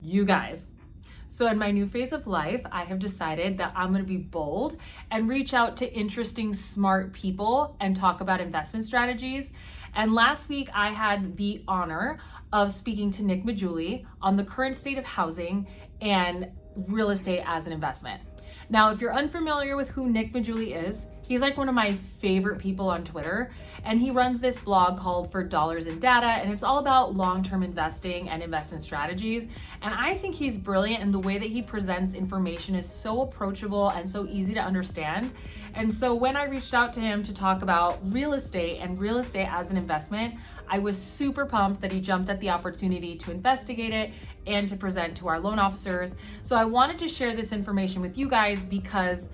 You guys. So in my new phase of life, I have decided that I'm going to be bold and reach out to interesting, smart people and talk about investment strategies. And last week, I had the honor of speaking to Nick Majuli on the current state of housing and real estate as an investment. Now, if you're unfamiliar with who Nick Majuli is, he's like one of my favorite people on Twitter, and he runs this blog called For Dollars and Data, and it's all about long-term investing and investment strategies. And I think he's brilliant, and the way that he presents information is so approachable and so easy to understand. And so when I reached out to him to talk about real estate and real estate as an investment, I was super pumped that he jumped at the opportunity to investigate it and to present to our loan officers. So I wanted to share this information with you guys because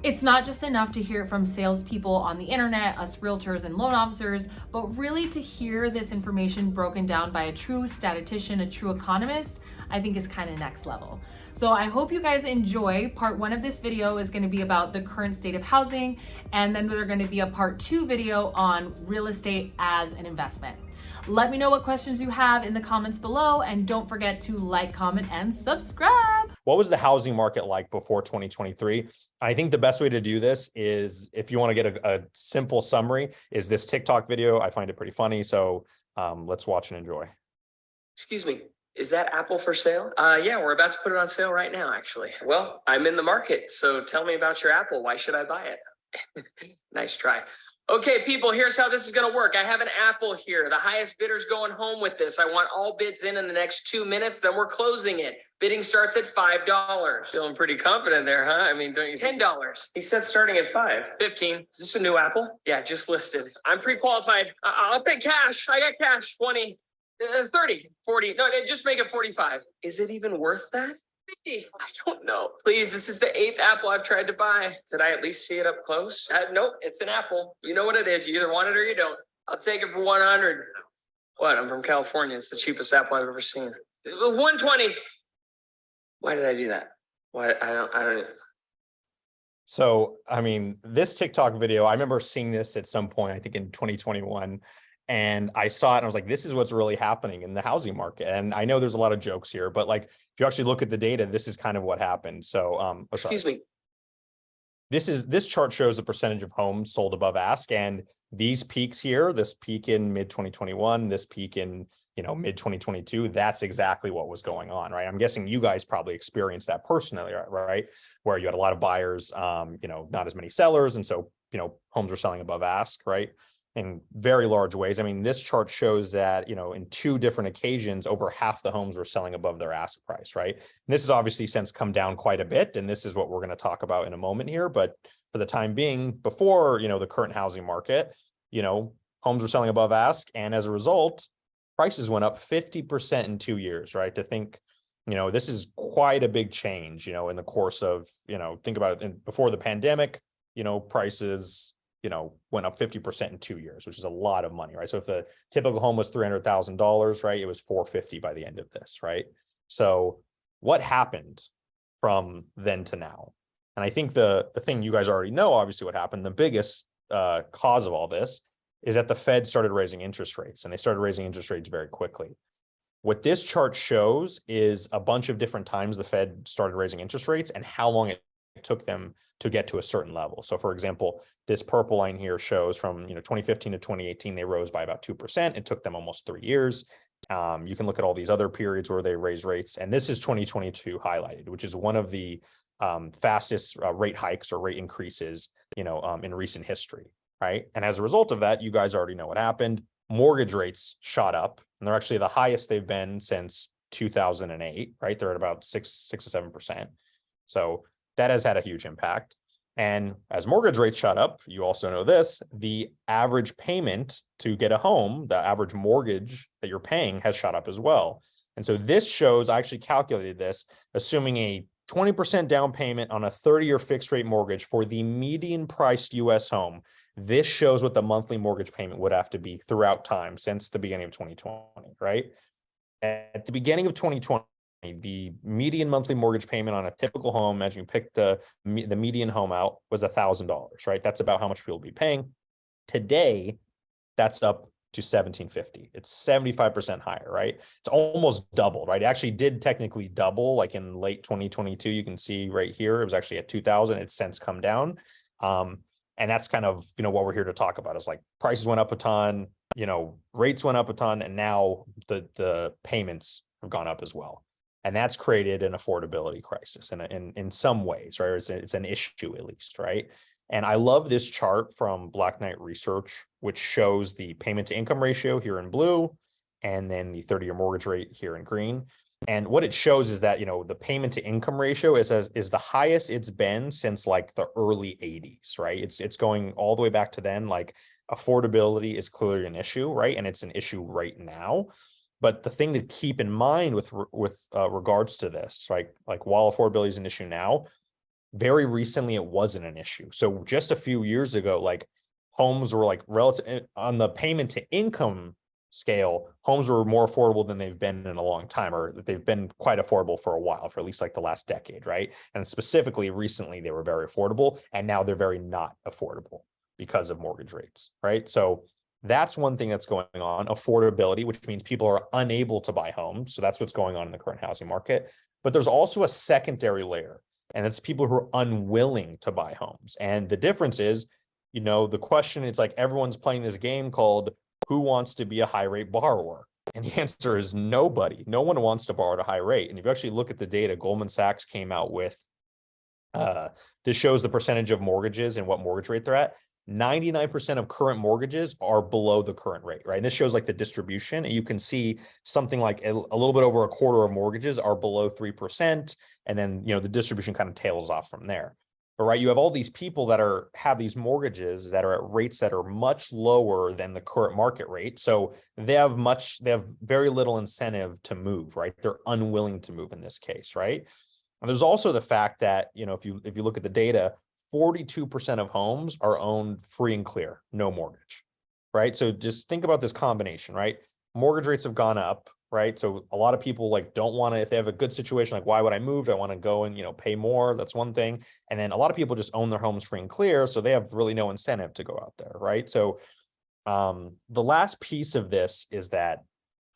it's not just enough to hear it from salespeople on the internet, us realtors and loan officers, but really to hear this information broken down by a true statistician, a true economist, I think is kind of next level. So I hope you guys enjoy. Part one of this video is going to be about the current state of housing, and then there's going to be a part two video on real estate as an investment. Let me know what questions you have in the comments below, and don't forget to like, comment, and subscribe. What was the housing market like before 2023? I think the best way to do this is, if you want to get a simple summary, is this TikTok video. I find it pretty funny. So let's watch and enjoy. Excuse me, is that apple for sale? Yeah, we're about to put it on sale right now, actually. Well, I'm in the market, so tell me about your apple. Why should I buy it? Nice try. Okay, people, here's how this is going to work. I have an apple here. The highest bidder's going home with this. I want all bids in the next 2 minutes, then we're closing it. Bidding starts at $5. Feeling pretty confident there, huh? I mean, don't you? $10. He said starting at $5. 15. Is this a new apple? Yeah, just listed. I'm pre-qualified. I'll pay cash. I got cash. 20. 30, 40. No, just make it 45. Is it even worth that? 50. I don't know. Please, this is the 8th apple I've tried to buy. Could I at least see it up close? Nope, it's an apple. You know what it is. You either want it or you don't. I'll take it for 100. What? I'm from California. It's the cheapest apple I've ever seen. It was 120. Why did I do that? Why? I don't. So, I mean, this TikTok video, I remember seeing this at some point, I think in 2021. And I saw it and I was like, this is what's really happening in the housing market. And I know there's a lot of jokes here, but like, if you actually look at the data, this is kind of what happened. So, Excuse me. This chart shows the percentage of homes sold above ask, and these peaks here, this peak in mid 2021, this peak in, mid 2022, that's exactly what was going on, right? I'm guessing you guys probably experienced that personally, right? Where you had a lot of buyers, not as many sellers. And so, homes were selling above ask, right? In very large ways. I mean, this chart shows that, in 2 different occasions, over half the homes were selling above their ask price, right? And this has obviously since come down quite a bit, and this is what we're going to talk about in a moment here. But for the time being, before, the current housing market, homes were selling above ask, and as a result, prices went up 50% in 2 years, right? To think, this is quite a big change, in the course of, think about it, before the pandemic, prices went up 50% in 2 years, which is a lot of money, right? So if the typical home was $300,000, right, it was $450 by the end of this, right? So what happened from then to now? And I think the thing you guys already know, obviously what happened, the biggest cause of all this is that the Fed started raising interest rates, and they started raising interest rates very quickly. What this chart shows is a bunch of different times the Fed started raising interest rates and how long it took them to get to a certain level. So for example, this purple line here shows from 2015 to 2018, they rose by about 2%. It took them almost 3 years. You can look at all these other periods where they raise rates. And this is 2022 highlighted, which is one of the fastest rate hikes or rate increases, in recent history, right? And as a result of that, you guys already know what happened. Mortgage rates shot up, and they're actually the highest they've been since 2008, right? They're at about 6 to 7%. So that has had a huge impact. And as mortgage rates shot up, you also know this, the average payment to get a home, the average mortgage that you're paying, has shot up as well. And so this shows, I actually calculated this, assuming a 20% down payment on a 30-year fixed rate mortgage for the median priced US home. This shows what the monthly mortgage payment would have to be throughout time since the beginning of 2020, right? At the beginning of 2020, the median monthly mortgage payment on a typical home, imagine you pick the median home out, was $1,000, right? That's about how much people will be paying. Today, that's up to 1750. It's 75% higher, right? It's almost doubled, right? It actually did technically double, like in late 2022. You can see right here, it was actually at 2000. It's since come down. And that's kind of, what we're here to talk about is like prices went up a ton, rates went up a ton, and now the payments have gone up as well. And that's created an affordability crisis in some ways, right? It's an issue at least, right? And I love this chart from Black Knight Research, which shows the payment to income ratio here in blue, and then the 30-year mortgage rate here in green. And what it shows is that, the payment to income ratio is the highest it's been since like the early 80s, right? It's going all the way back to then. Like affordability is clearly an issue, right? And it's an issue right now. But the thing to keep in mind with regards to this, like while affordability is an issue now, very recently it wasn't an issue. So just a few years ago, like homes were like relative on the payment to income scale, homes were more affordable than they've been in a long time, or they've been quite affordable for a while, for at least like the last decade, right? And specifically recently they were very affordable, and now they're very not affordable because of mortgage rates, right? So that's one thing that's going on, affordability, which means people are unable to buy homes. So that's what's going on in the current housing market. But there's also a secondary layer, and it's people who are unwilling to buy homes. And the difference is, the question, it's like everyone's playing this game called who wants to be a high rate borrower? And the answer is nobody. No one wants to borrow at a high rate. And if you actually look at the data, Goldman Sachs came out with, this shows the percentage of mortgages and what mortgage rate they're at. 99% of current mortgages are below the current rate, right? And this shows like the distribution, and you can see something like a little bit over a quarter of mortgages are below 3%. And then, the distribution kind of tails off from there. But right, you have all these people that have these mortgages that are at rates that are much lower than the current market rate. So they have very little incentive to move, right? They're unwilling to move in this case, right? And there's also the fact that, if you look at the data, 42% of homes are owned free and clear, no mortgage, right? So just think about this combination, right? Mortgage rates have gone up, right? So a lot of people like don't want to, if they have a good situation, like why would I move? I want to go and, pay more. That's one thing. And then a lot of people just own their homes free and clear. So they have really no incentive to go out there, right? So the last piece of this is that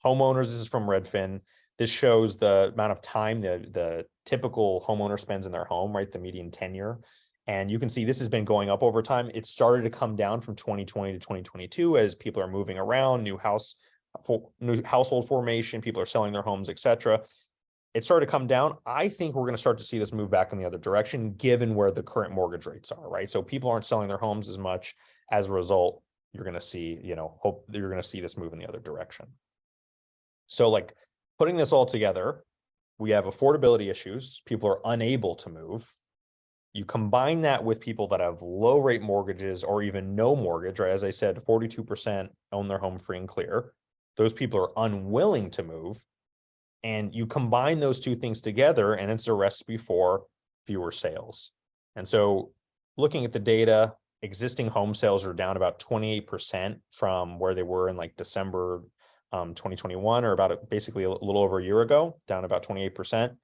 homeowners, this is from Redfin. This shows the amount of time the typical homeowner spends in their home, right? The median tenure. And you can see this has been going up over time. It started to come down from 2020 to 2022 as people are moving around, new household formation, people are selling their homes, etc. It started to come down. I think we're going to start to see this move back in the other direction, given where the current mortgage rates are, right? So people aren't selling their homes as much. As a result, you're going to see, hope that you're going to see this move in the other direction. So like putting this all together, we have affordability issues. People are unable to move. You combine that with people that have low rate mortgages or even no mortgage, right? As I said, 42% own their home free and clear. Those people are unwilling to move. And you combine those two things together, and it's a recipe for fewer sales. And so looking at the data, existing home sales are down about 28% from where they were in like December 2021, or about basically a little over a year ago, down about 28%.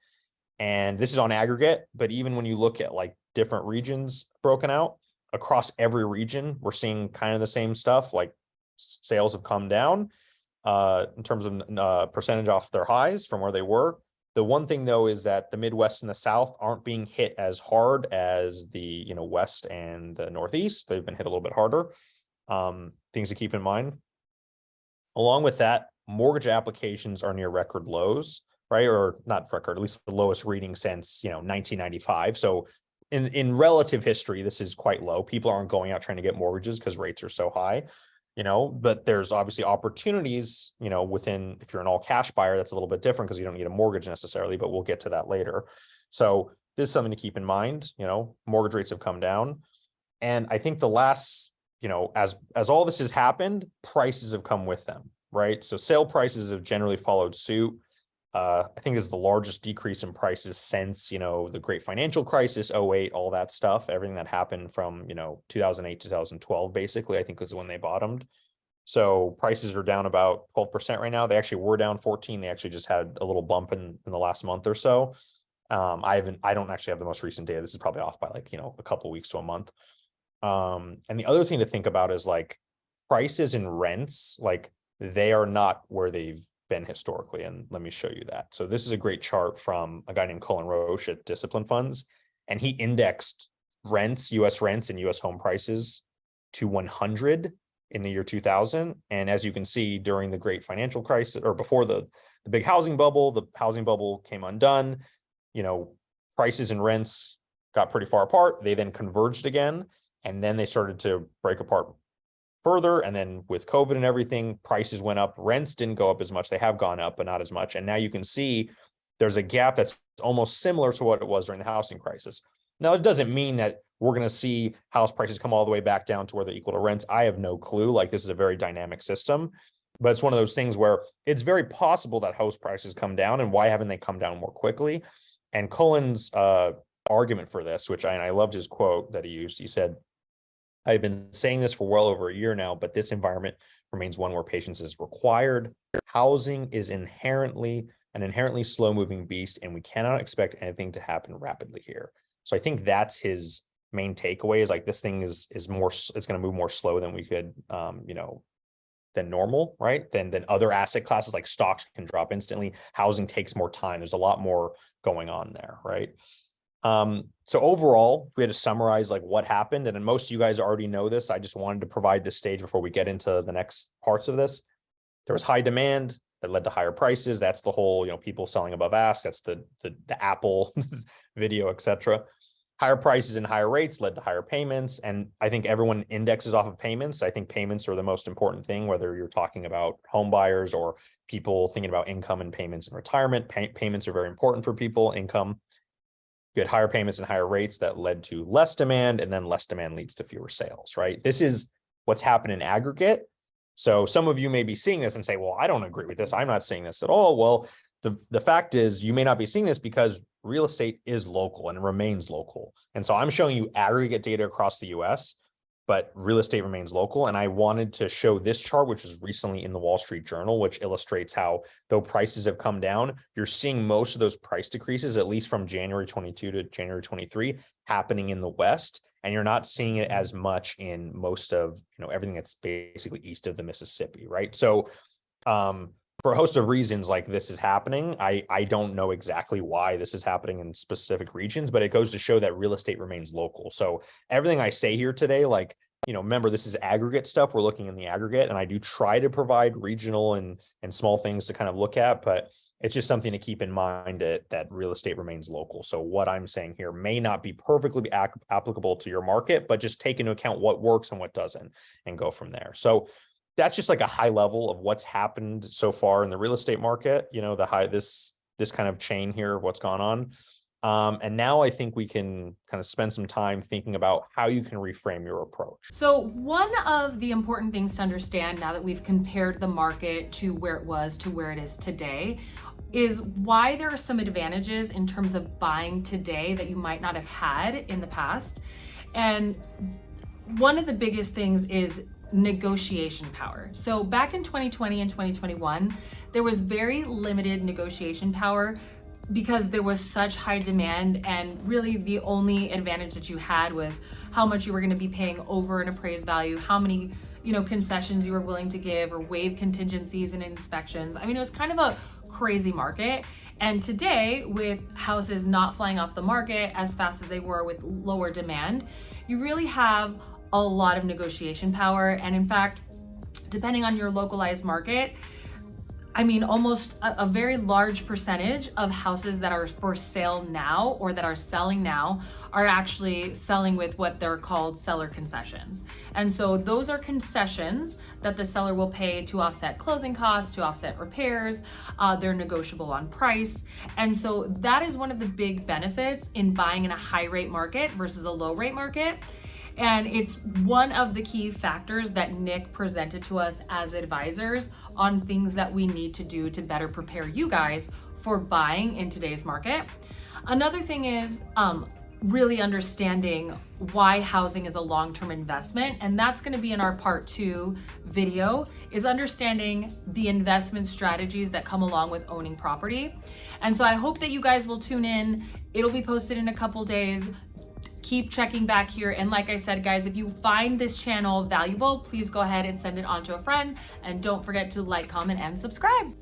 And this is on aggregate, but even when you look at like different regions broken out, across every region, we're seeing kind of the same stuff. Like sales have come down in terms of percentage off their highs from where they were. The one thing though is that the Midwest and the South aren't being hit as hard as the West and the Northeast. They've been hit a little bit harder. Things to keep in mind. Along with that, mortgage applications are near record lows, right? Or not record, at least the lowest reading since 1995. So in relative history, this is quite low. People aren't going out trying to get mortgages because rates are so high, but there's obviously opportunities, within, if you're an all cash buyer, that's a little bit different because you don't need a mortgage necessarily, but we'll get to that later. So this is something to keep in mind. Mortgage rates have come down. And I think the last, as all this has happened, prices have come with them, right? So sale prices have generally followed suit. I think it's the largest decrease in prices since, the great financial crisis, 08, all that stuff, everything that happened from, 2008, 2012, basically, I think was when they bottomed. So prices are down about 12% right now. They actually were down 14. They actually just had a little bump in the last month or so. I don't actually have the most recent data. This is probably off by like, a couple weeks to a month. And the other thing to think about is like prices and rents, like they are not where they've been historically. And let me show you that. So this is a great chart from a guy named Cullen Roche at Discipline Funds, and he indexed rents, US rents and US home prices to 100 in the year 2000. And as you can see, during the great financial crisis, or before the big housing bubble, the housing bubble came undone, you know, prices and rents got pretty far apart. They then converged again, and then they started to break apart further. And then with COVID and everything, prices went up. Rents didn't go up as much. They have gone up, but not as much. And now you can see there's a gap that's almost similar to what it was during the housing crisis. Now, it doesn't mean that we're going to see house prices come all the way back down to where they're equal to rents. I have no clue. Like, this is a very dynamic system, but it's one of those things where it's very possible that house prices come down. And why haven't they come down more quickly? And Cullen's argument for this, which I loved his quote that he used. He said, "I've been saying this for well over a year now, but this environment remains one where patience is required. Housing is an inherently slow-moving beast, and we cannot expect anything to happen rapidly here." So I think that's his main takeaway, is like, this thing is more, it's going to move more slow than we could, than normal, right? Than other asset classes, like stocks can drop instantly. Housing takes more time. There's a lot more going on there, right? So overall, we had to summarize like what happened, and most of you guys already know this. I just wanted to provide this stage before we get into the next parts of this. There was high demand that led to higher prices. That's the whole, people selling above ask. That's the Apple video, etc. Higher prices and higher rates led to higher payments. And I think everyone indexes off of payments. I think payments are the most important thing, whether you're talking about home buyers or people thinking about income and payments and retirement. Payments are very important for people, income. You had higher payments and higher rates that led to less demand, and then less demand leads to fewer sales, right? This is what's happened in aggregate. So some of you may be seeing this and say, well, I don't agree with this. I'm not seeing this at all. Well, the fact is, you may not be seeing this because real estate is local and remains local. And so I'm showing you aggregate data across the US, but real estate remains local. And I wanted to show this chart, which was recently in the Wall Street Journal, which illustrates how, though prices have come down, you're seeing most of those price decreases, at least from January 22 to January 23, happening in the West. And you're not seeing it as much in most of, everything that's basically east of the Mississippi, right? So for a host of reasons, like, this is happening. I don't know exactly why this is happening in specific regions, but it goes to show that real estate remains local. So everything I say here today, like, remember, this is aggregate stuff. We're looking in the aggregate, and I do try to provide regional and small things to kind of look at, but it's just something to keep in mind that real estate remains local. So what I'm saying here may not be perfectly applicable to your market, but just take into account what works and what doesn't, and go from there. So that's just like a high level of what's happened so far in the real estate market, this kind of chain here of what's gone on. And now I think we can kind of spend some time thinking about how you can reframe your approach. So one of the important things to understand, now that we've compared the market to where it was to where it is today, is why there are some advantages in terms of buying today that you might not have had in the past. And one of the biggest things is negotiation power. So back in 2020 and 2021, there was very limited negotiation power because there was such high demand, and really the only advantage that you had was how much you were going to be paying over an appraised value, how many concessions you were willing to give, or waive contingencies and inspections. I mean, it was kind of a crazy market. And today, with houses not flying off the market as fast as they were with lower demand, you really have a lot of negotiation power. And in fact, depending on your localized market, I mean, almost a very large percentage of houses that are for sale now or that are selling now are actually selling with what they're called seller concessions. And so those are concessions that the seller will pay to offset closing costs, to offset repairs. They're negotiable on price. And so that is one of the big benefits in buying in a high rate market versus a low rate market. And it's one of the key factors that Nick presented to us as advisors on things that we need to do to better prepare you guys for buying in today's market. Another thing is really understanding why housing is a long-term investment. And that's going to be in our part 2 video, is understanding the investment strategies that come along with owning property. And so I hope that you guys will tune in. It'll be posted in a couple days. keep checking back here. And like I said, guys, if you find this channel valuable, please go ahead and send it on to a friend. And don't forget to like, comment, and subscribe.